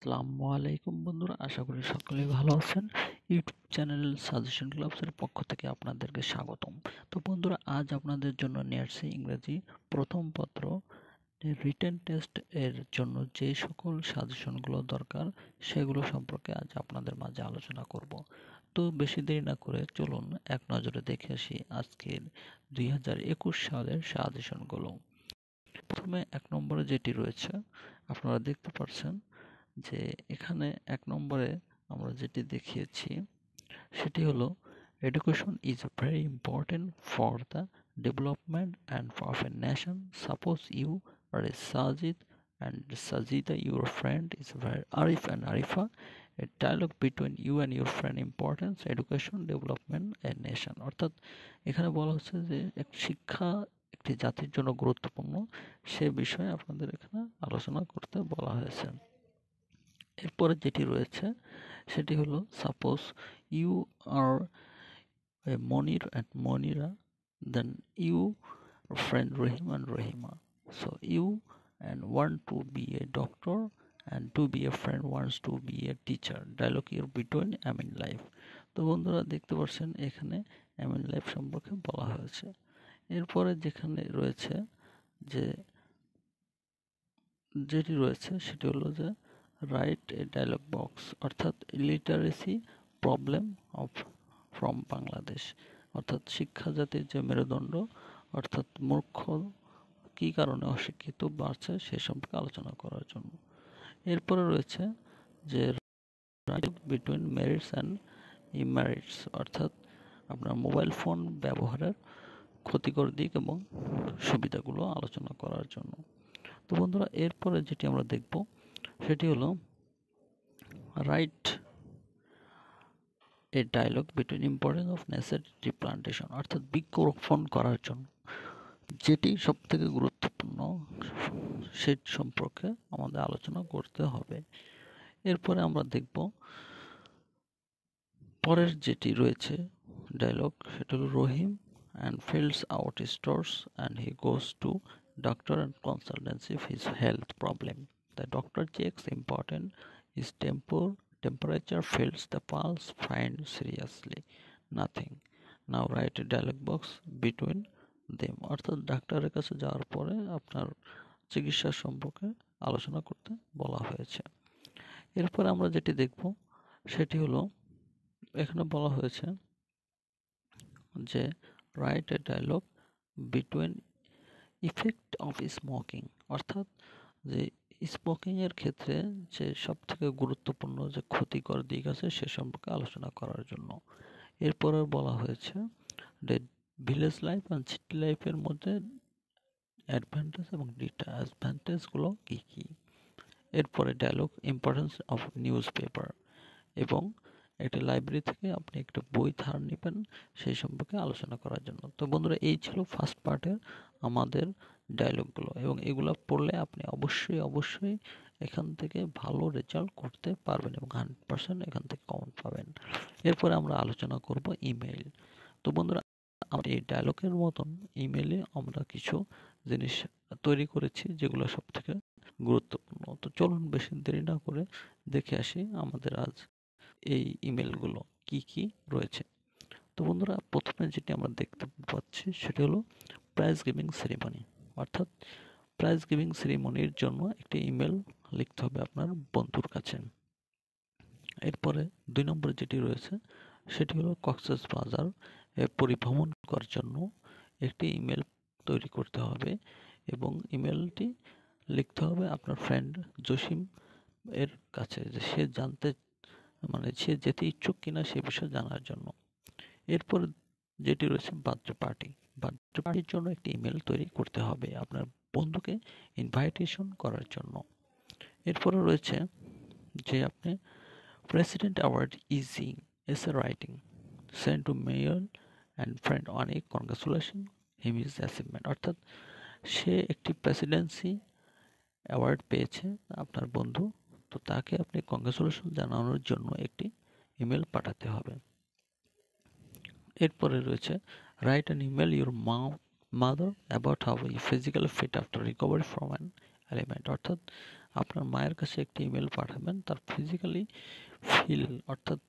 আসসালামু আলাইকুম বন্ধুরা, আশা করি সকলেই ভালো আছেন। ইউটিউব চ্যানেল সাজেশন ক্লাবসের পক্ষ থেকে আপনাদেরকে স্বাগতম। তো বন্ধুরা, আজ আপনাদের জন্য নিয়ে আসছি ইংরেজি প্রথম পত্র রিটেন টেস্ট এর জন্য যে সকল সাজেশনগুলো দরকার সেগুলো সম্পর্কে আজ আপনাদের মাঝে আলোচনা করব। তো বেশি দেরি না করে চলুন এক নজরে দেখে আসি আজকের 2021 সালের সাজেশনগুলো। প্রথমে 1 নম্বরে যেটি রয়েছে আপনারা দেখতে পাচ্ছেন যে এখানে 1 নম্বরে আমরা যেটি দেখিয়েছি সেটি হলো education is very important for the development and of a nation. Suppose you are a Sajid and Sajida, your friend is very Arif and Arifa. A dialogue between you and your friend importance education development a nation. অর্থাৎ এখানে বলা হচ্ছে যে শিক্ষা একটি জাতির জন্য গুরুত্বপূর্ণ, সে বিষয়ে আপনাদের এখানে আলোচনা করতে বলা হয়েছে। এরপরে যেটি রয়েছে সেটি হলো suppose you are a Monir and Monira, then you friend Rahim and Rahima. So you and want to be a doctor and to be a friend wants to be a teacher. Dialogue here between Amin Life. তো বন্ধুরা দেখতে পাচ্ছেন এখানে Amin Life সম্পর্কে বলা হয়েছে। এরপরে যেখানে রয়েছে যে যেটি রয়েছে সেটি হলো যে রাইট এ ডায়লগ বক্স, অর্থাৎ literacy problem of from Bangladesh, অর্থাৎ শিক্ষা জাতির যে মেরুদণ্ড, অর্থাৎ মূর্খ কী কারণে অশিক্ষিত বাড়ছে সে সম্পর্কে আলোচনা করার জন্য। এরপরে রয়েছে যে রাইট বিটুইন মেরিটস অ্যান্ড ইমেরিটস, অর্থাৎ আপনার মোবাইল ফোন ব্যবহারের ক্ষতিকর দিক এবং সুবিধাগুলো আলোচনা করার জন্য। তো বন্ধুরা, এরপরে যেটি আমরা দেখব সেটি হলো write a dialogue between importance of nature replantation, অর্থাৎ বৃক্ষরোপণ করার জন্য যেটি সব থেকে গুরুত্বপূর্ণ সে সম্পর্কে আমাদের আলোচনা করতে হবে। এরপরে আমরা দেখব পরের যেটি রয়েছে ডায়লগ সেটা হলো রহিম and fills out stores and he goes to doctor and consultancy of his health problem. The doctor checks important his temperature, feels the pulse, finds seriously nothing. Now write a dialog box between them. অর্থাৎ ডাক্তারের কাছে যাওয়ার পরে আপনার চিকিৎসা সম্পর্কে আলোচনা করতে বলা হয়েছে। এরপর আমরা যেটি দেখব সেটি হলো এখানে বলা হয়েছে যে write a dialogue between effect of smoking, অর্থাৎ যে স্মোকিংয়ের ক্ষেত্রে যে সব থেকে গুরুত্বপূর্ণ যে ক্ষতিকর দিক আছে সে সম্পর্কে আলোচনা করার জন্য। এরপরে বলা হয়েছে যে ভিলেজ লাইফ অ্যান্ড সিটি লাইফের মধ্যে অ্যাডভান্টেজ এবং ডিসঅ্যাডভান্টেজগুলো কী কী। এরপরে dialogue importance of newspaper, এবং একটা লাইব্রেরি থেকে আপনি একটা বই ধার নেবেন সেই সম্পর্কে আলোচনা করার জন্য। তো বন্ধুরা, এই ছিল ফার্স্ট পার্টের আমাদের ডায়লগগুলো, এবং এগুলো পড়লে আপনি অবশ্যই এখান থেকে ভালো রেজাল্ট করতে পারবেন এবং 100% এখান থেকে কমন পাবেন। এরপরে আমরা আলোচনা করব ইমেইল। তো বন্ধুরা, আমরা এই ডায়লগের মতন ইমেইলে আমরা কিছু জিনিস তৈরি করেছি যেগুলো সব থেকে গুরুত্বপূর্ণ। তো চলুন বেশি দেরি না করে দেখে আসি আমাদের আজ এই ইমেলগুলো কি কি রয়েছে। তো বন্ধুরা, প্রথমে যেটি আমরা দেখতে পাচ্ছি সেটি হলো প্রাইজ গিভিং সেরিমনি, অর্থাৎ প্রাইজ গিভিং সেরিমনির জন্য একটি ইমেল লিখতে হবে আপনার বন্ধুর কাছে। এরপরে 2 নম্বরে যেটি রয়েছে সেটি হলো কক্সবাজার পরিভ্রমণ করার জন্য একটি ইমেল তৈরি করতে হবে, এবং ইমেলটি লিখতে হবে আপনার ফ্রেন্ড জসিম এর কাছে, যে সে সে যেতে ইচ্ছুক কিনা সে বিষয়ে জানার জন্য। এরপর যেটি রয়েছে বার্থডে পার্টির জন্য একটি ইমেল তৈরি করতে হবে আপনার বন্ধুকে ইনভাইটেশন করার জন্য। এরপরে রয়েছে যে আপনি president award easy essay writing send to mayor and friend অনেক কনগ্রাচুলেশন হিম ইজ অ্যাচিভমেন্ট, অর্থাৎ সে একটি প্রেসিডেন্সি অ্যাওয়ার্ড পেয়েছে আপনার বন্ধু, তো তাকে আপনি কংগ্রেচুলেশন জানানোর জন্য একটি ইমেল পাঠাতে হবে। এরপরে রয়েছে write an email your mother about how you physically fit after recovery from an element, অর্থাৎ আপনার মায়ের কাছে একটি ইমেল পাঠাবেন তার ফিজিক্যালি ফিল অর্থাৎ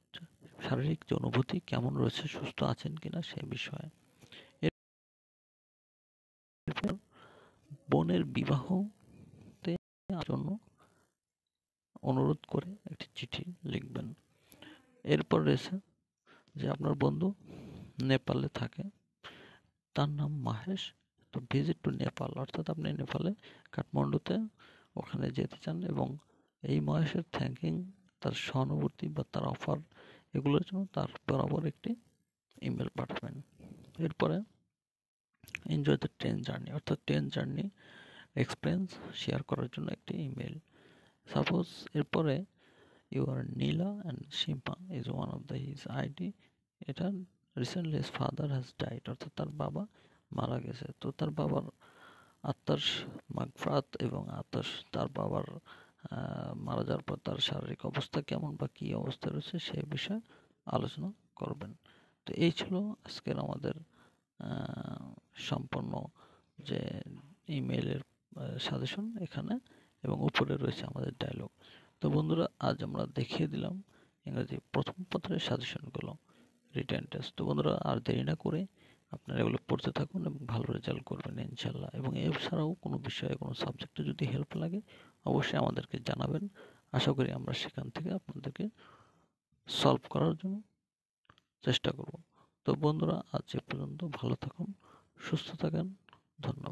শারীরিক যে অনুভূতি কেমন রয়েছে, সুস্থ আছেন কিনা সে বিষয়ে। এরপর বোনের বিবাহতে জন্য অনুরোধ করে একটি চিঠি লিখবেন। এরপর রয়েছে যে আপনার বন্ধু নেপালে থাকে, তার নাম মাহেশ। তো ভিজিট টু নেপাল অর্থাৎ আপনি নেপালে কাঠমান্ডুতে ওখানে যেতে চান এবং এই মহেশের থ্যাঙ্কিং, তার সহানুভূতি বা তার অফার এগুলোর জন্য তার বরাবর একটি ইমেল পাঠাবেন। এরপরে এনজয় দ্য ট্রেন জার্নি অর্থাৎ ট্রেন জার্নি এক্সপিরিয়েন্স শেয়ার করার জন্য একটি ইমেল। সাপোজ এরপরে your Nila and Shimpa is one of the his ID. এটা recently his father has died অর্থাৎ তার বাবা মারা গেছে। তো তার বাবার আত্মার মাগফিরাত এবং তার বাবার মারা যাওয়ার পর তার শারীরিক অবস্থা কেমন বা কী অবস্থায় রয়েছে সে বিষয়ে আলোচনা করবেন। তো এই ছিল আজকের আমাদের সম্পূর্ণ যে ইমেইলের সাজেশন এখানে, এবং উপরে রয়েছে আমাদের ডায়লগ। তো বন্ধুরা, আজ আমরা দেখিয়ে দিলাম ইংরেজি প্রথম পত্রের সাজেশনগুলো, রিটেন টেস্ট। তো বন্ধুরা, আর দেরি না করে আপনারা এগুলো পড়তে থাকুন এবং ভালো রেজাল্ট করবেন ইনশাল্লাহ। এবং এছাড়াও কোনো বিষয়ে কোনো সাবজেক্টে যদি হেল্প লাগে অবশ্যই আমাদেরকে জানাবেন। আশা করি আমরা সেখান থেকে আপনাদেরকে সলভ করার জন্য চেষ্টা করব। তো বন্ধুরা, আজ এ পর্যন্ত। ভালো থাকুন, সুস্থ থাকেন। ধন্যবাদ।